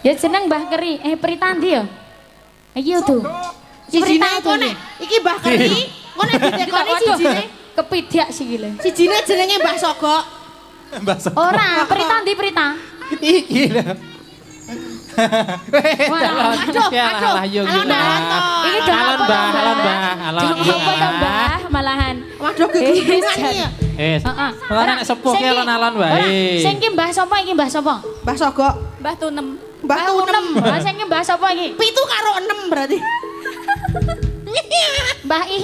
Ya jeneng Mbah Keri, Pritandi ya. Iki tuh. Sijine kene. Iki Mbah Keri, kene ditekoni sijine kepidak sikile. Sijine jenenge Mbah Sogok. Mbah Sogok. Ora, Pritandi Prita. Iki lho. Aduh, Iki calon Mbah. Apa to Mbah malahan. Waduh gegundungan iki. Heeh. Ora nek sepuh ki alon-alon wae. Sing ki Mbah sapa iki Mbah sapa? Mbah Sogok. Mbah Tunem. Mbah Tunem. Lah sing ki Mbah sapa iki? 7 karo 6 berarti. Mbah Ih.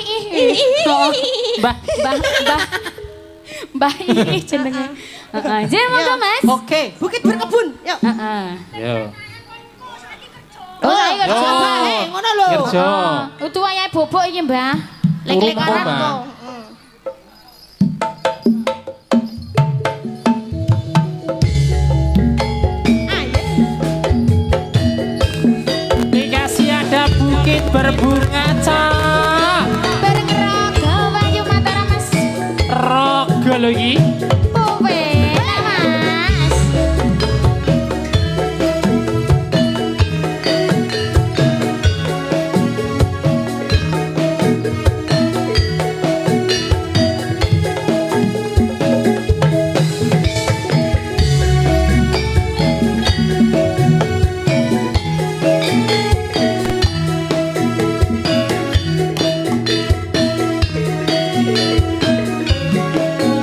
Mbah Ih jenenge. Heeh. Jen monggo Mas. Oke. Bukit berkebun. Yuk. Heeh. Yo. Oh, ayo kerja. Ngono lho. Kerja. Utu wayahe bobok iki, Mbah. Lek-lekaran Mbah. kok. Dikasih ada bukit berbunga cak. Bareng Rogo Wayu Mataram Mas. Rogo lho iki. Kowe Mas.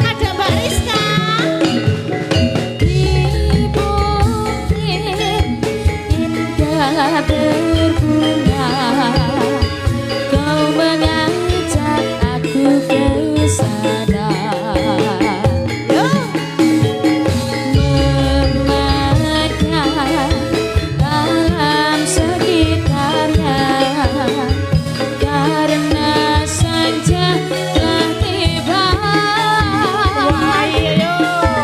Ada Mbak Rizka. Ibu indah berbunga, kau mengajak aku ke sana, memakan alam sekitarnya, karena senja telah tiba.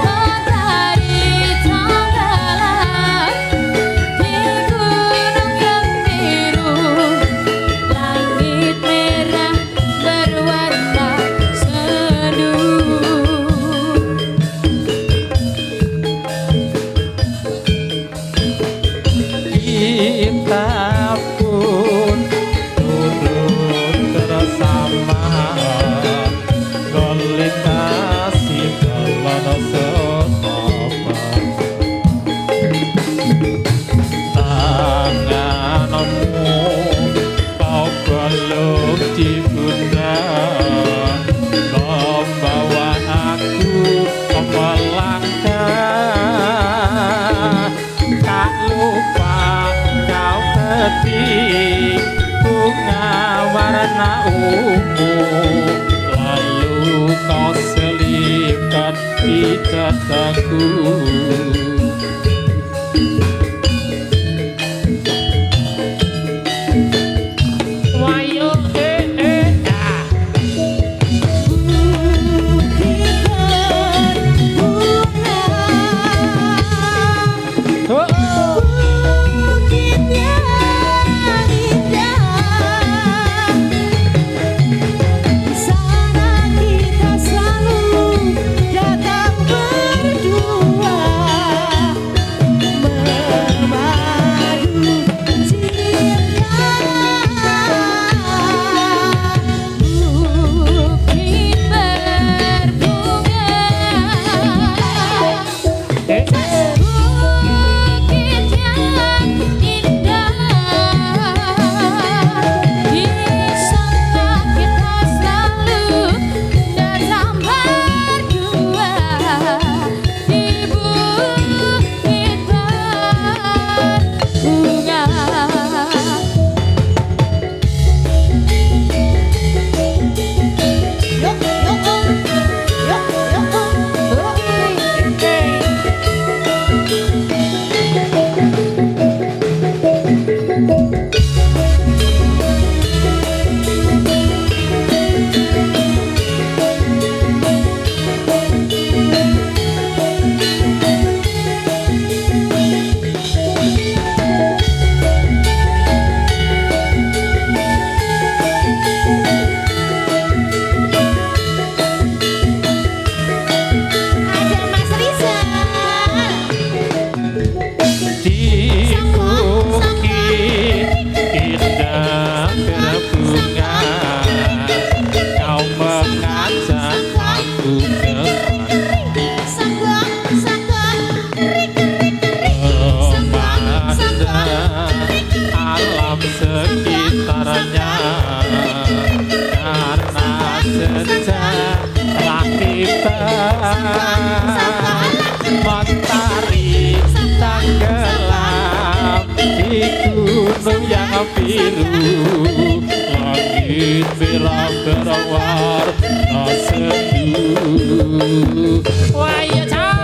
Matahari tenggelam di gunung yang biru, langit merah berwarna sendu. Kita pun turut bersama melintasi jalan setapak. Tanganmu kau peluk di pundak, membawa aku melangkah. Tak lupa kau petik bunga warna ungu, lalu kau selipkan di dadaku. Wayo ah. Oh, oh. Sana kita selalu datang berdua. biru langit merah berwarna sendu. Wah iya Cak.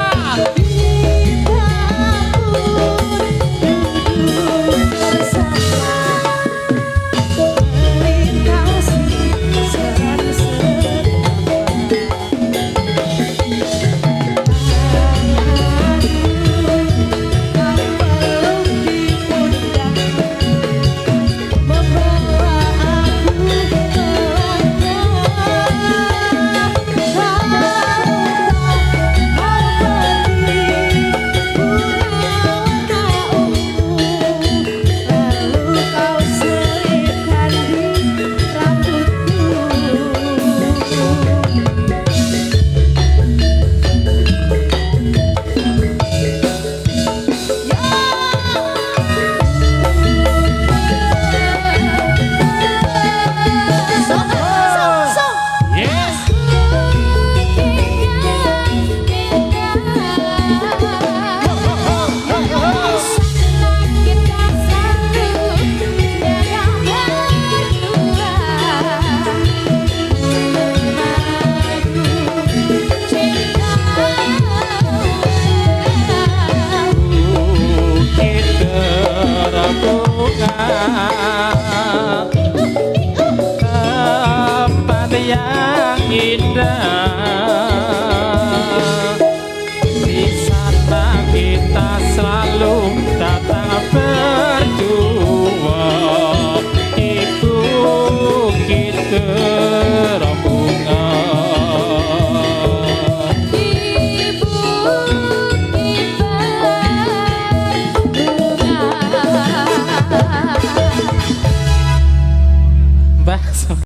Tempat yang indah